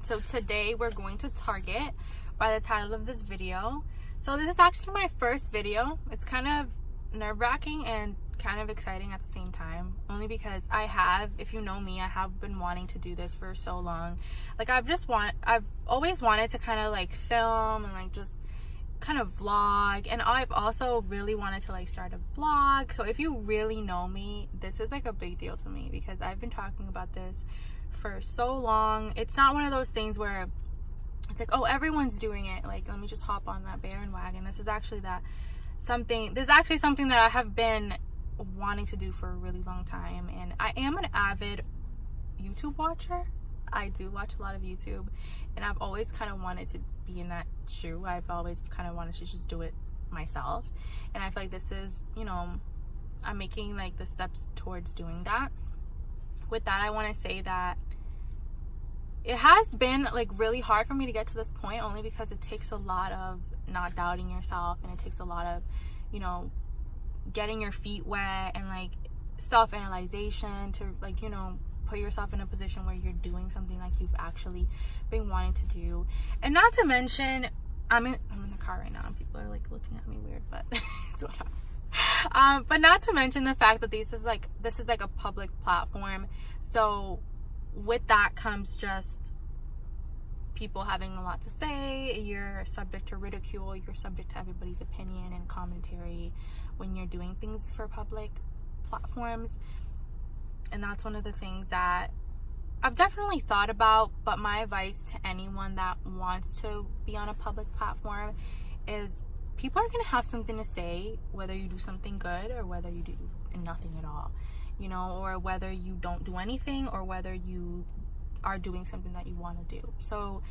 So today we're going to Target by the title of this video. So this is actually my first video. It's kind of nerve-wracking and kind of exciting at the same time, only because if you know me, I have been wanting to do this for so long. Like I've always wanted to kind of like film and like just kind of vlog, and I've also really wanted to like start a blog. So if you really know me, this is like a big deal to me because I've been talking about this for so long. It's not one of those things where it's like, oh, everyone's doing it, like let me just hop on that bandwagon. This is actually something that I have been wanting to do for a really long time, and I am an avid YouTube watcher. I do watch a lot of YouTube, and I've always kind of wanted to be in that shoe. I've always kind of wanted to just do it myself, and I feel like this is, I'm making like the steps towards doing that. With that, I want to say that it has been like really hard for me to get to this point, only because it takes a lot of not doubting yourself, and it takes a lot of getting your feet wet and like self-analyzation to like put yourself in a position where you're doing something like you've actually been wanting to do. And not to mention, I'm in the car right now and people are like looking at me weird, but it's whatever. But not to mention the fact that this is like a public platform, so with that comes just people having a lot to say. You're subject to ridicule, you're subject to everybody's opinion and commentary when you're doing things for public platforms. And that's one of the things that I've definitely thought about. But my advice to anyone that wants to be on a public platform is people are going to have something to say, whether you do something good or whether you do nothing at all, or whether you don't do anything or whether you are doing something that you want to do. So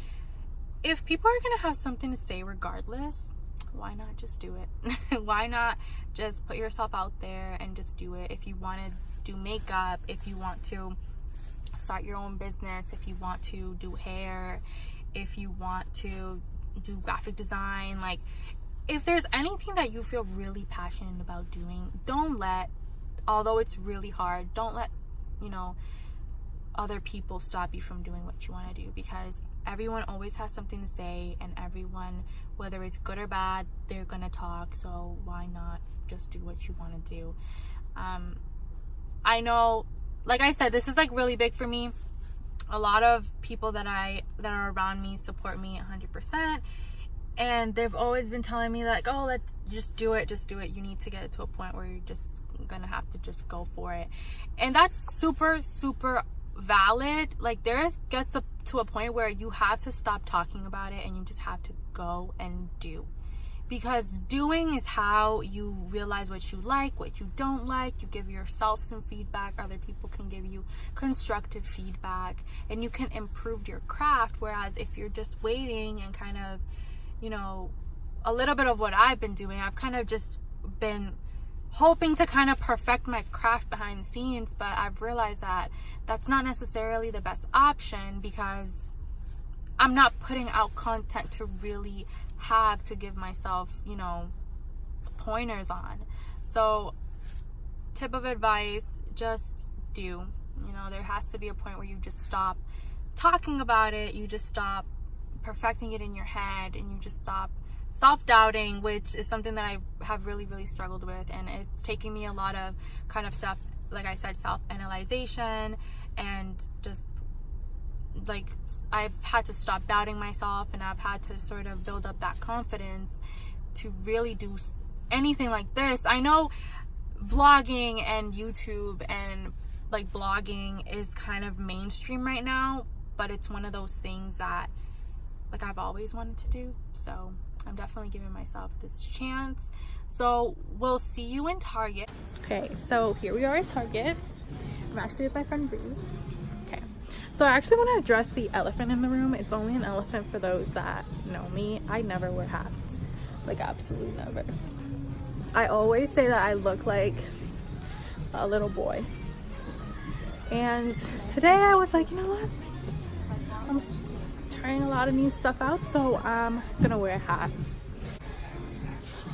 if people are going to have something to say regardless, why not just do it? Why not just put yourself out there and just do it? If you want to do makeup, if you want to start your own business, if you want to do hair, if you want to do graphic design, like if there's anything that you feel really passionate about doing, although it's really hard, don't let other people stop you from doing what you want to do, because everyone always has something to say, and everyone, whether it's good or bad, they're gonna talk. So why not just do what you want to do? I know, like I said, this is like really big for me. A lot of people that are around me support me 100%, and they've always been telling me like, oh, let's just do it. You need to get to a point where you're just gonna have to just go for it. And that's super valid. Like gets up to a point where you have to stop talking about it and you just have to go and do, because doing is how you realize what you like, what you don't like. You give yourself some feedback, other people can give you constructive feedback, and you can improve your craft. Whereas if you're just waiting and kind of a little bit of what I've been doing, I've kind of just been hoping to kind of perfect my craft behind the scenes, but I've realized that that's not necessarily the best option, because I'm not putting out content to really have to give myself, pointers on. So tip of advice, just do. There has to be a point where you just stop talking about it, you just stop perfecting it in your head, and you just stop self-doubting, which is something that I have really struggled with. And it's taking me a lot of kind of self-analyzation, and just like I've had to stop doubting myself, and I've had to sort of build up that confidence to really do anything like this. I know vlogging and YouTube and like blogging is kind of mainstream right now, but it's one of those things that like I've always wanted to do. So I'm definitely giving myself this chance. So we'll see you in Target. Okay, so here we are at Target. I'm actually with my friend Bree. Okay, so I actually want to address the elephant in the room. It's only an elephant for those that know me. I never wear hats, like absolutely never. I always say that I look like a little boy, and today I was like, you know what, I'm trying a lot of new stuff out, so I'm gonna wear a hat.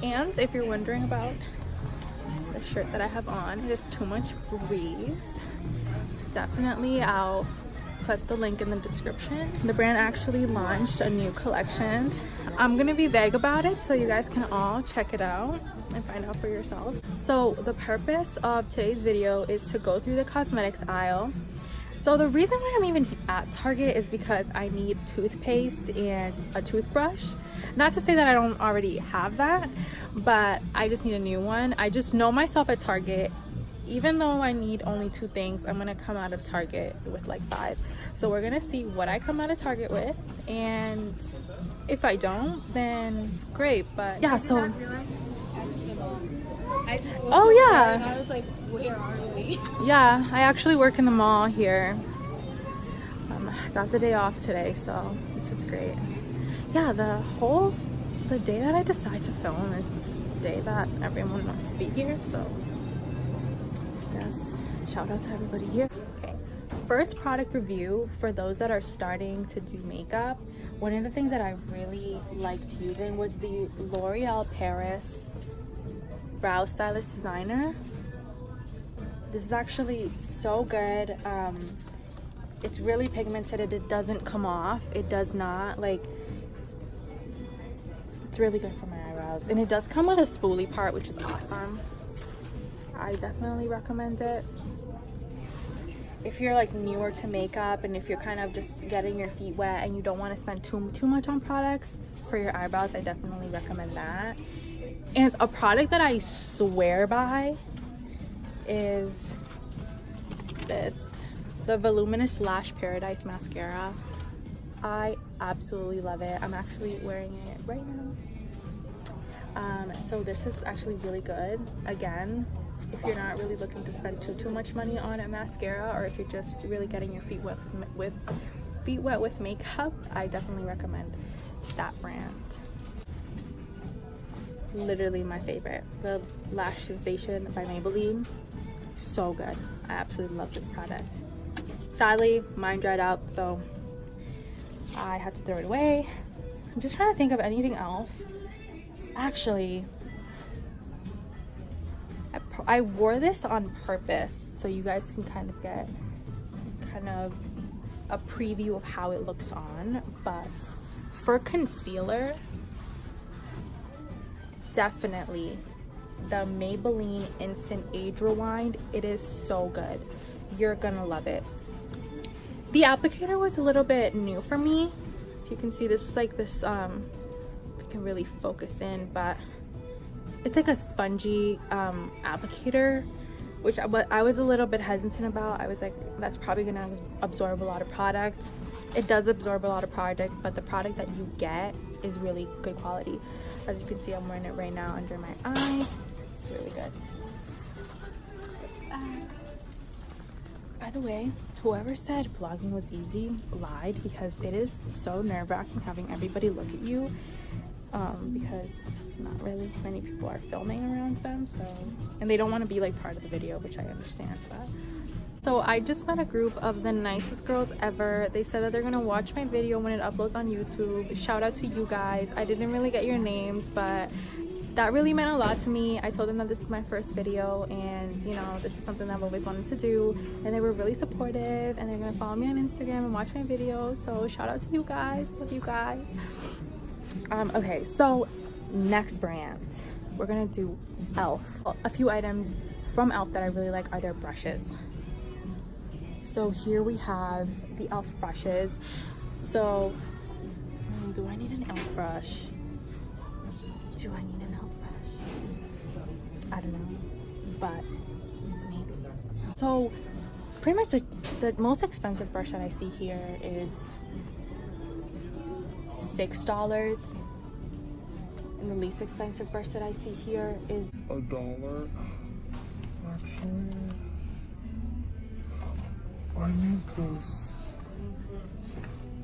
And if you're wondering about the shirt that I have on, it is too much breeze. Definitely I'll put the link in the description. The brand actually launched a new collection. I'm gonna be vague about it so you guys can all check it out and find out for yourselves. So the purpose of today's video is to go through the cosmetics aisle. So the reason why I'm even at Target is because I need toothpaste and a toothbrush. Not to say that I don't already have that, but I just need a new one. I just know myself at Target. Even though I need only 2 things, I'm gonna come out of Target with like 5. So we're gonna see what I come out of Target with, and if I don't, then great. But yeah, so oh yeah, and I was like, where are we? Yeah, I actually work in the mall here. I got the day off today, so which is great. Yeah, the day that I decide to film is the day that everyone wants to be here, so yes, shout out to everybody here. Okay, first product review for those that are starting to do makeup. One of the things that I really liked using was the L'Oreal Paris Brow Stylist Designer. This is actually so good. It's really pigmented. It doesn't come off. It does not, like, it's really good for my eyebrows. And it does come with a spoolie part, which is awesome. I definitely recommend it. If you're like newer to makeup and if you're kind of just getting your feet wet and you don't want to spend too much on products for your eyebrows, I definitely recommend that. And it's a product that I swear by is this, the Voluminous Lash Paradise Mascara. I absolutely love it. I'm actually wearing it right now. So this is actually really good. Again, if you're not really looking to spend too much money on a mascara, or if you're just really getting your feet wet with makeup, I definitely recommend that brand. Literally my favorite, the Lash Sensation by Maybelline. So good. I absolutely love this product. Sadly, mine dried out, so I had to throw it away. I'm just trying to think of anything else. Actually, I wore this on purpose so you guys can kind of get a preview of how it looks on. But for concealer, definitely the Maybelline Instant Age Rewind. It is so good. You're gonna love it. The applicator was a little bit new for me. If you can see, this is like this, you can really focus in, but it's like a spongy applicator, which I was a little bit hesitant about. I was like, that's probably gonna absorb a lot of product. It does absorb a lot of product, but the product that you get is really good quality. As you can see, I'm wearing it right now under my eye. It's really good. By the way, whoever said vlogging was easy lied, because it is so nerve-wracking having everybody look at you, because not really many people are filming around them, so, and they don't want to be like part of the video, which I understand. But so I just met a group of the nicest girls ever. They said that they're gonna watch my video when it uploads on YouTube. Shout out to you guys. I didn't really get your names, but that really meant a lot to me. I told them that this is my first video, and you know, this is something that I've always wanted to do, and they were really supportive, and they're gonna follow me on Instagram and watch my videos. So shout out to you guys. Love you guys. Okay, so next brand, we're gonna do Elf. A few items from Elf that I really like are their brushes. So here we have the Elf brushes. So do I need an Elf brush? Do I need an Elf brush? I don't know, but maybe. So pretty much the most expensive brush that I see here is $6, and the least expensive brush that I see here is $1. Actually, I need this.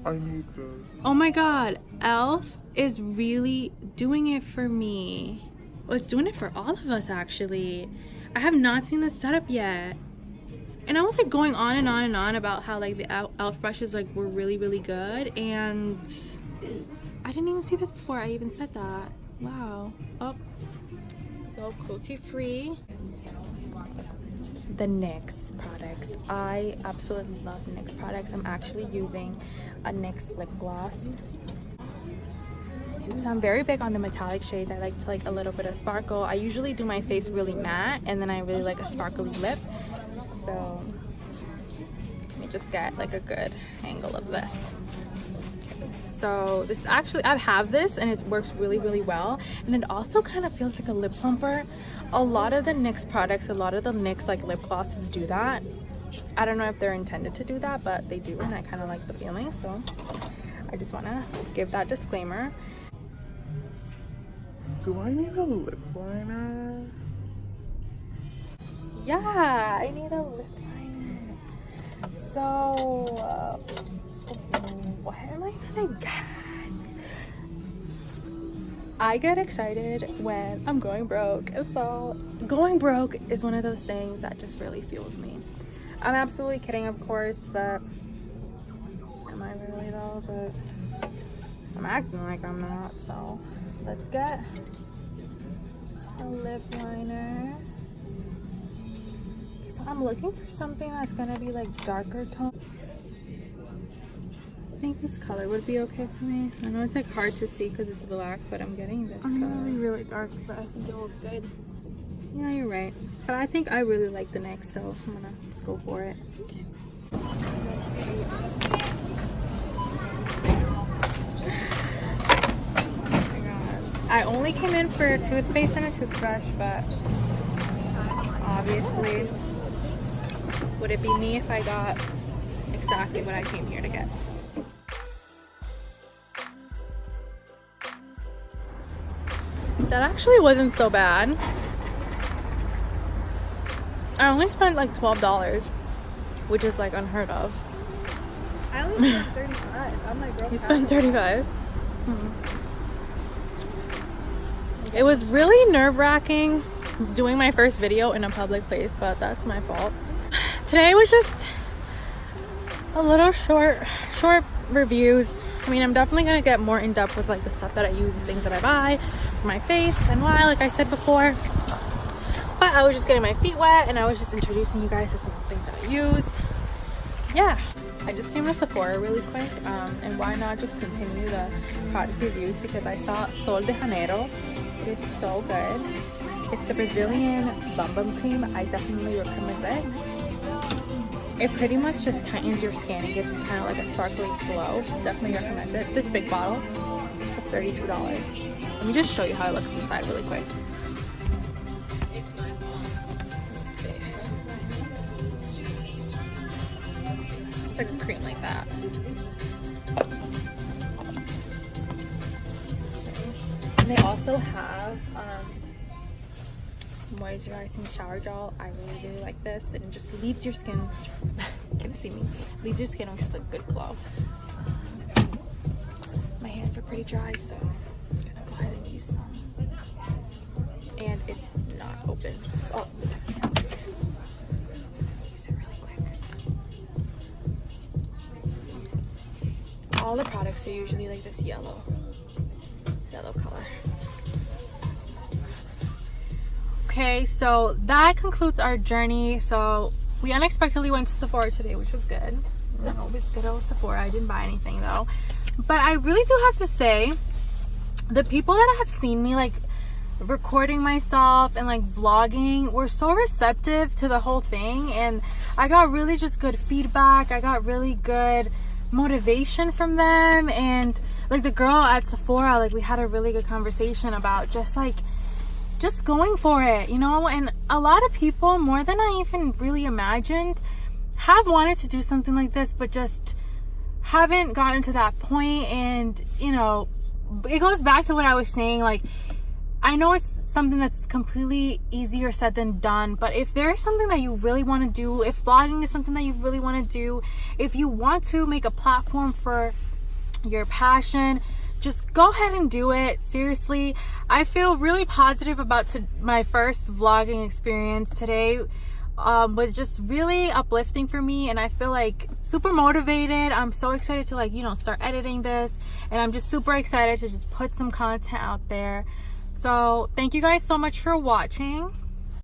I need this. oh my god, Elf is really doing it for me. Well, it's doing it for all of us actually. I have not seen this setup yet, and I was like going on and on and on about how like the Elf brushes like were really good, and I didn't even see this before I even said that. Wow. Oh, so cruelty free. The NYX product. NYX. I absolutely love NYX products. I'm actually using a NYX lip gloss. So I'm very big on the metallic shades. I like to like a little bit of sparkle. I usually do my face really matte, and then I really like a sparkly lip. So let me just get like a good angle of this. So this is actually, I have this and it works really, really well. And it also kind of feels like a lip plumper. A lot of the NYX products, a lot of the NYX like lip glosses do that. I don't know if they're intended to do that, but they do, and I kind of like the feeling. So I just want to give that disclaimer. Do I need a lip liner? Yeah, I need a lip liner. So what am I gonna get? I get excited when I'm going broke. So going broke is one of those things that just really fuels me. I'm absolutely kidding, of course, but am I really though? But I'm acting like I'm not. So let's get a lip liner. So I'm looking for something that's gonna be like darker tone. I think this color would be okay for me. I know it's like hard to see because it's black, but I'm getting this color. I'm gonna be really dark, but I think it'll look good. Yeah, you're right. But I think I really like the NYX, so I'm gonna just go for it. I only came in for a toothpaste and a toothbrush, but obviously, would it be me if I got exactly what I came here to get? That actually wasn't so bad. I only spent like $12, which is like unheard of. I only spent 35. I'm like, girl, You spent 35? It was really nerve-wracking doing my first video in a public place, but that's my fault. Today was just a little short reviews. I mean, I'm definitely gonna get more in depth with like the stuff that I use, the things that I buy for my face and why, like I said before. But I was just getting my feet wet and I was just introducing you guys to some of the things that I use. Yeah, I just came to Sephora really quick, and why not just continue the product reviews, because I saw Sol de Janeiro. It is so good. It's the Brazilian Bum Bum Cream. I definitely recommend it. It pretty much just tightens your skin and gives kind of like a sparkly glow. Definitely recommend it. This big bottle is $32. Let me just show you how it looks inside really quick. It's like a cream like that. And they also have moisturizing shower gel. I really like this, and it just leaves your skin can you see me? Leaves your skin with just a good glow. My hands are pretty dry, so I'm gonna go ahead and use some. And it's not open. Oh, just gonna use it really quick. All the products are usually like this yellow color. Okay, so that concludes our journey. So we unexpectedly went to Sephora today, which was good. Always good old Sephora. I didn't buy anything though, but I really do have to say, the people that have seen me like recording myself and like vlogging were so receptive to the whole thing, and I got really just good feedback. I got really good motivation from them, and like the girl at Sephora, like we had a really good conversation about just going for it, you know. And a lot of people, more than I even really imagined, have wanted to do something like this, but just haven't gotten to that point. And you know, it goes back to what I was saying, like I know it's something that's completely easier said than done, but if there is something that you really want to do, if vlogging is something that you really want to do, if you want to make a platform for your passion, just go ahead and do it. Seriously, I feel really positive about my first vlogging experience today. Was just really uplifting for me, and I feel like super motivated. I'm so excited to like, you know, start editing this, and I'm just super excited to just put some content out there. So thank you guys so much for watching.